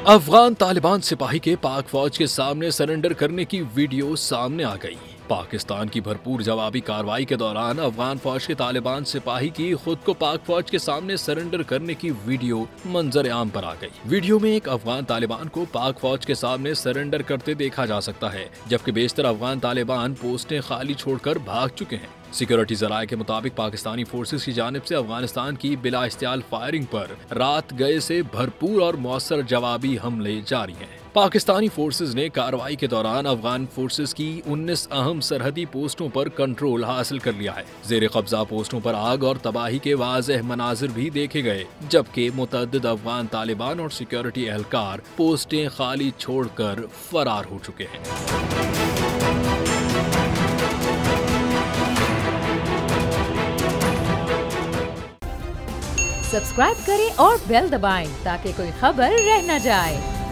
अफगान तालिबान सिपाही के पाक फौज के सामने सरेंडर करने की वीडियो सामने आ गई। पाकिस्तान की भरपूर जवाबी कार्रवाई के दौरान अफगान फौज के तालिबान सिपाही की खुद को पाक फौज के सामने सरेंडर करने की वीडियो मंजर आम पर आ गई। वीडियो में एक अफगान तालिबान को पाक फौज के सामने सरेंडर करते देखा जा सकता है, जबकि बेशतर अफगान तालिबान पोस्टें खाली छोड़कर भाग चुके हैं। सिक्योरिटी जराये के मुताबिक पाकिस्तानी फोर्सेस की जानिब से अफगानिस्तान की बिला इख्तियार फायरिंग पर रात गए से भरपूर और मौसर जवाबी हमले जारी हैं। पाकिस्तानी फोर्सेस ने कार्रवाई के दौरान अफगान फोर्सेस की 19 अहम सरहदी पोस्टों पर कंट्रोल हासिल कर लिया है। जेर कब्जा पोस्टों पर आग और तबाही के वाज़ेह मनाजिर भी देखे गए, जबकि मुतअद्दिद अफगान तालिबान और सिक्योरिटी एहलकार पोस्टें खाली छोड़कर फरार हो चुके हैं। सब्सक्राइब करें और बेल दबाएं ताकि कोई खबर रह न जाए।